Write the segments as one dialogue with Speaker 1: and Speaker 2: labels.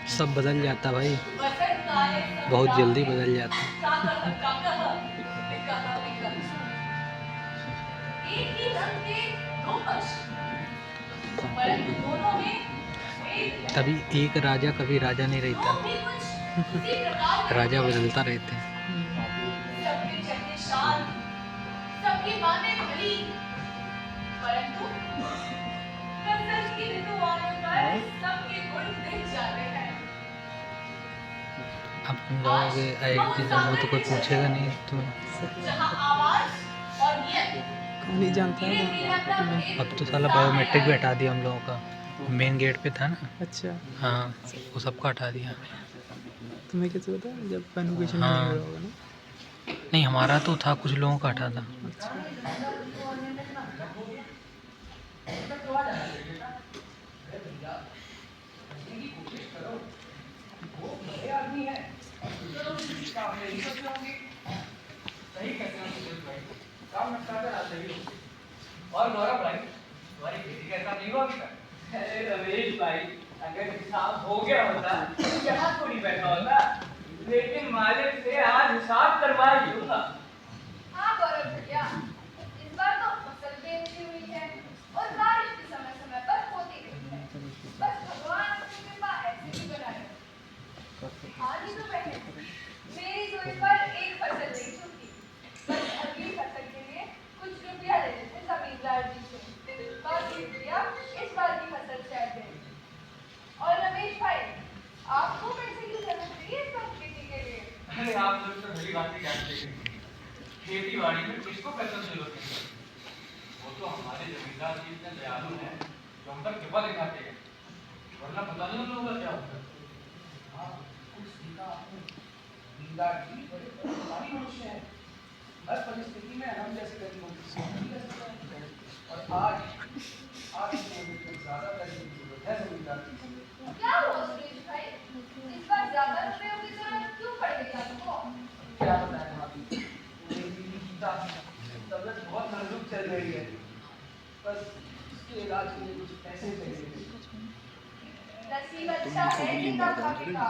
Speaker 1: सब बदल जाता भाई, बहुत जल्दी बदल जाता। तभी एक राजा कभी राजा नहीं रहता, राजा बदलता रहते हैं। अब तुम जाओगे IIT जाओगे तो कोई पूछेगा नहीं तुम्हें।
Speaker 2: नहीं जानता है।
Speaker 1: अब तो साला बायोमेट्रिक भी हटा दिया हम लोगों का, मेन गेट पे था ना।
Speaker 2: अच्छा,
Speaker 1: हाँ, वो सबका हटा दिया।
Speaker 2: तुम्हें कैसे पता? जब कन्वोकेशन
Speaker 1: हाँ।
Speaker 2: नहीं हो रहा होगा ना।
Speaker 1: नहीं, हमारा तो था, कुछ लोगों का हटा था।
Speaker 2: अच्छा,
Speaker 3: और गौरव भाई, तुम्हारी खेती कैसा नहीं हुआ अभी तक? अरे रमेश भाई, अगर हिसाब हो गया होता तो यहाँ थोड़ी बैठा होता, लेकिन मालिक से आज हिसाब करवा ही होगा।
Speaker 4: हाँ गौरव भैया, इस बार तो फसल भी अच्छी हुई है और बारिश भी समय समय पर होती रही है। बस भगवान अपनी कृपा ऐसे ही बनाए। हाल ही तो मैंने मेरी जोई पर एक फसल नहीं छूटी, बस अगली फसल के लिए कुछ रुपया ले लेते जमींदार जी से। बाकी रुपया इस बार की फसल से आ गए। और रमेश भाई, आपको पैसे की जरूरत नहीं है इस बार खेती के लिए?
Speaker 3: अरे आप लोग तो भली बात जानते हैं, खेती बाड़ी में किसको पैसा की जरूरत नहीं है। वो तो हमारे जमींदार जी इतने दयालु हैं जो हम पर कृपा दिखाते हैं, वरना पता नहीं उन लोगों का क्या होता। हाँ, कुछ सीखा आपने। जमींदार जी बड़े परोपकारी मनुष्य हैं, हर परिस्थिति में हम जैसे गरीबों की सेवा कर सकते हैं। और आज ज्यादा पैसे की जरूरत है जमींदार जी से।
Speaker 4: क्या हुआ सुरेश भाई? इस बार ज्यादा रुपयों की जरूरत क्यों पड़ गई आपको?
Speaker 3: क्या बताएं भाभी, मेरी बीवी गीता तबीयत बहुत नाजुक चल रही है, बस उसके इलाज के लिए कुछ पैसे चाहिए।
Speaker 4: नसीब अच्छा है गीता भाभी का,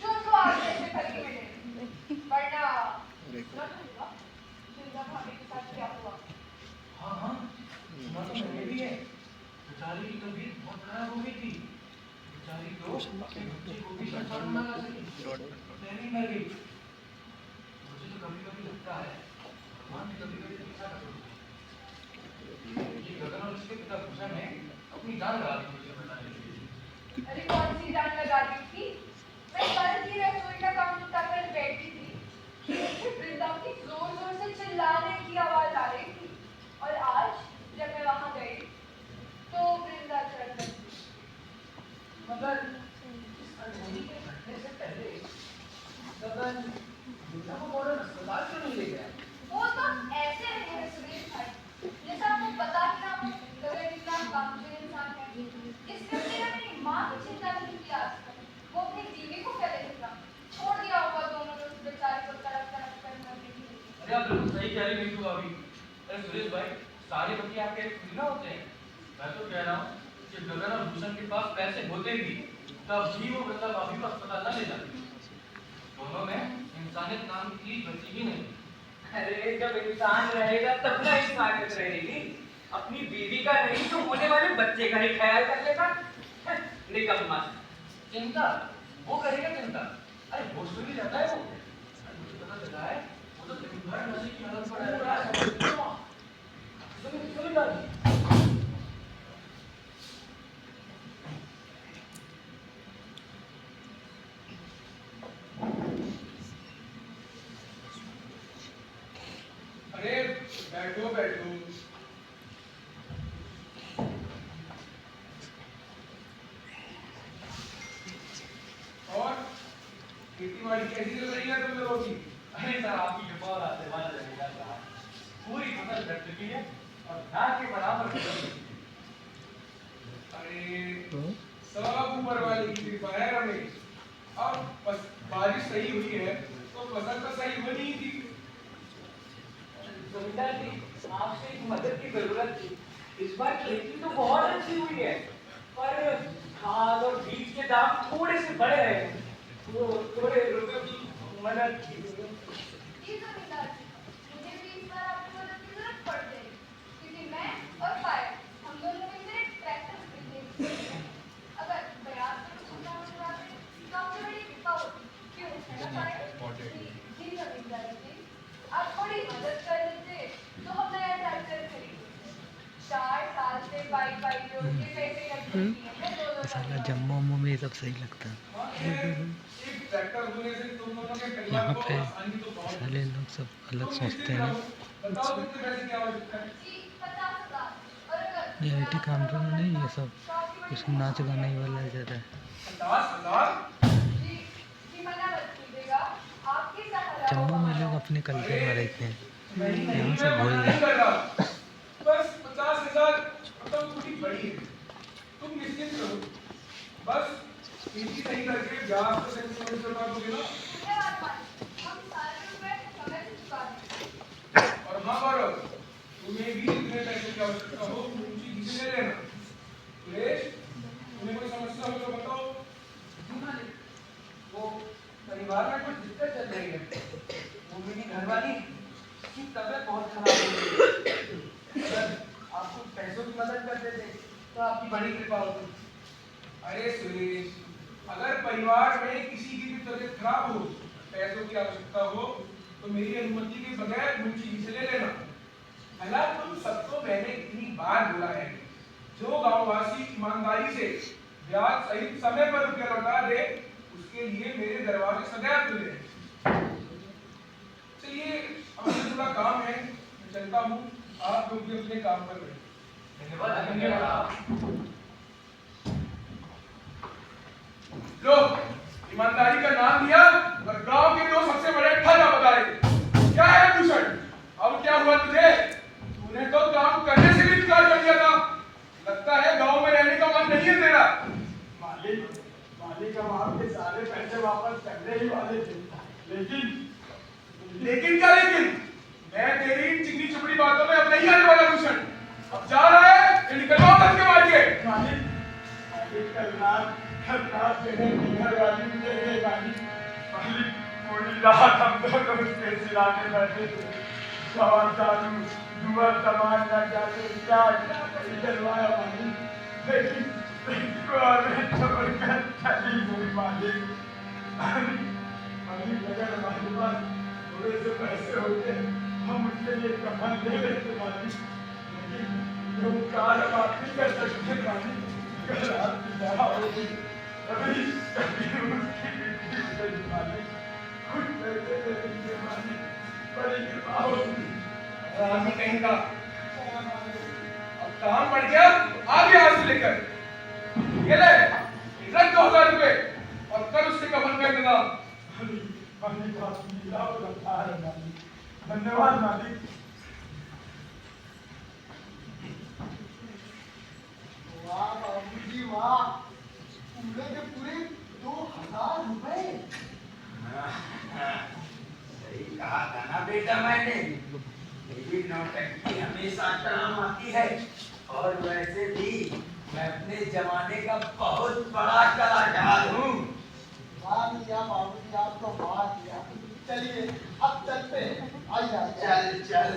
Speaker 4: जो उनको आज ऐसे खरीद मिले, वरना सुना तो होगा गीता भाभी के साथ क्या हुआ।
Speaker 3: हाँ हाँ, सुना तो मैंने भी है। बेचारी की तबीयत बहुत खराब हो गई थी, बेचारी तो अपने बच्चे को भी संभाल ना सकी, पहले ही मर गई। मुझे तो कभी कभी लगता है भगवान ने कभी कभी ऐसा कर दिया। ये गगन और उसके पिता भूषण ने अपनी जान लगा दी मुझे बताने के लिए।
Speaker 4: अरे कौन सी जान लगा दी थी? मैं कल ही रसोई का काम निपटा कर बैठी थी, वृंदा की जोर जोर से चिल्लाने की आवाज आ रही थी। और आज जब मैं वहां गई तो वृंदा चढ़ गई।
Speaker 3: मगर इस अनहोनी के घटने से पहले गगन गीता को मॉडर्न अस्पताल क्यों नहीं ले गया?
Speaker 4: वो तो ऐसे नहीं है सुरेश भाई, जैसा आपको पता ही ना हो, गगन इतना कामचोर इंसान है। इसलिए उसने अपनी माँ की चिंता नहीं की आज तक। वो अपनी बीवी को क्या देखेगा? छोड़ दिया होगा दोनों ने उस बेचारे को तड़प तड़प कर मरने के लिए।
Speaker 3: अरे आप बिल्कुल सही कह रही नहीं अभी। अरे सुरेश भाई, सारे पति आपके थोड़ी ना होते हैं। मैं तो कह रहा हूँ कि गगन और भूषण के पास पैसे होते भी तब भी वो वृंदा भाभी को अस्पताल न ले जाते। दोनों में इंसानियत नाम की चीज बची ही नहीं। अरे जब इंसान रहेगा तब ना इंसानियत रहेगी। अपनी बीवी का नहीं तो होने वाले बच्चे का ही ख्याल कर लेगा। निकम्मा चिंता वो करेगा चिंता। अरे वो सुनी जाता है वो। मुझे पता चला है वो तो दिन भर नशे की हालत पर रहता है। सुनी जाती। अरे बैठो बैठो। और खेती बाड़ी कैसी चल रही है तुम लोगों की? अरे सर आपकी जो बहुत आशीर्वाद लगेगा साहब, पूरी फसल कट चुकी है और ना के बराबर फसल चुकी है। अरे सब ऊपर वाले की कृपा है रमेश। अब बारिश सही हुई है तो फसल तो सही होनी ही थी। जमींदार जी, आपसे एक मदद की जरूरत थी। इस बार खेती तो बहुत अच्छी हुई है, पर खाद और बीज के दाम थोड़े से बढ़े हैं, वो थोड़े रुपए की मदद कीजिए।
Speaker 4: जी जमींदार जी, मुझे भी इस बार आपकी मदद की जरूरत पड़ जाएगी, क्योंकि मैं और पायल हम दोनों मिलकर एक ट्रैक्टर खरीदेंगे। अगर ब्याज पर छूटा होने वाले तो आपसे बड़ी कृपा होती, क्यों है ना पायल? जी जमींदार जी, आप थोड़ी मदद कर देते तो हम नया ट्रैक्टर खरीदेंगे। 4 साल से बाई जोड़ के पैसे इकट्ठे किए हैं दोनों
Speaker 1: साला
Speaker 4: भाइयों।
Speaker 1: जम्मू उम्मू में ये सब सही लगता है।
Speaker 3: एक ट्रैक्टर होने से तुम दोनों के परिवार
Speaker 1: यहाँ
Speaker 3: को
Speaker 1: पे
Speaker 3: आसानी तो बहुत है।
Speaker 1: साले लोग सब अलग
Speaker 3: तुम
Speaker 1: सोचते
Speaker 3: मिस्त्री
Speaker 1: हैं ना।
Speaker 3: रहो, बताओ कितने पैसे की आवश्यकता है?
Speaker 4: जी 50,000 और अगर
Speaker 1: ये IT काउंटर में नहीं, ये सब कुछ नाच गाने वाला ज़्यादा है।
Speaker 3: 50,000?
Speaker 4: जी मना मत कीजिएगा, आपकी सहारा
Speaker 1: जम्मू में लोग अपने कल्चर में रहते हैं, यहाँ से भूल
Speaker 3: नहीं
Speaker 1: गए।
Speaker 3: कर रहा। बस 50,000 मतलब थोड़ी बड़ी है। तुम निश्चिंत रहो, बस इसी सही करके ब्याज तो सही समय से लौटा दोगे ना।
Speaker 4: धन्यवाद मालिक, हम सारे रुपए समय से चुका देंगे।
Speaker 3: और हाँ गौरव, तुम्हें भी जितने पैसे की आवश्यकता हो मुझे किसी ले लेना। सुरेश, तुम्हें कोई समस्या हो तो बताओ।
Speaker 5: जी मालिक, वो परिवार में कुछ दिक्कत चल रही है। वो मेरी घरवाली की तबीयत बहुत खराब हो गई है। अगर आप कुछ पैसों की मदद कर देते तो आपकी बड़ी कृपा होती।
Speaker 3: अरे सुरेश, अगर परिवार में किसी की भी तबीयत खराब हो, पैसों की आवश्यकता हो, तो मेरी अनुमति के बगैर मुंशी जी से ले लेना। भला तुम सबको मैंने इतनी बार बोला है, जो गांववासी ईमानदारी से ब्याज सहित समय पर रुपया लौटा दे, उसके लिए मेरे दरवाजे सदैव खुले हैं। चलिए, अब मुझे थोड़ा काम है, मैं चलता हूँ। आप लोग भी अपने काम पर रहें।
Speaker 5: धन्यवाद।
Speaker 3: लो, ईमानदारी का नाम लिया और गांव के दो सबसे बड़े ठग बता रहे। क्या है भूषण? अब क्या हुआ तुझे? तूने तो काम करने से भी इनकार कर दिया था। लगता है गांव में रहने का मन नहीं है तेरा।
Speaker 6: मालिक हम आपके सारे पैसे वापस करने ही वाले थे, लेकिन
Speaker 3: लेकिन क्या लेकिन? मैं तेरी इन चिकनी चुपड़ी बातों में अब नहीं आने वाला भूषण। अब जा रहा है कि निकलवाओ तक के मार के।
Speaker 6: मालिक कल रात मेरे घर वाली मुझे ले मालिक पूरी रात हम दोनों उसके सिलाने बैठे थे। सवा दारू दुआ सामान ना जाते क्या निकलवाया मालिक, लेकिन छोड़कर चली गई मालिक। अगर हमारे पास थोड़े से पैसे होते हम उसके लिए कफन ले लेते मालिक, लेकिन जो कार हम आप नहीं कर सकते मालिक। कल रात की दवा होगी अभी उसकी मृत्यु हो गई मालिक। कुछ पैसे दे दीजिए मालिक, बड़ी कृपा होगी।
Speaker 3: रामी कहीं का। अब काम बढ़ गया, आगे हाथ से लेकर ये ले, रख 2,000 रुपए और कर उससे कफन का इंतजाम।
Speaker 6: धन्यवाद मालिक।
Speaker 7: वाह बाबूजी वाह, पूरे के पूरे 2,000 रुपए।
Speaker 5: सही कहा था ना बेटा मैंने, मेरी नौटंकी हमेशा काम आती है। और वैसे भी मैं अपने जमाने का बहुत बड़ा कलाकार हूँ।
Speaker 7: वाह मियां बाबूजी, आप तो वाह किया। चलिए अब चलते हैं, आइए
Speaker 5: चल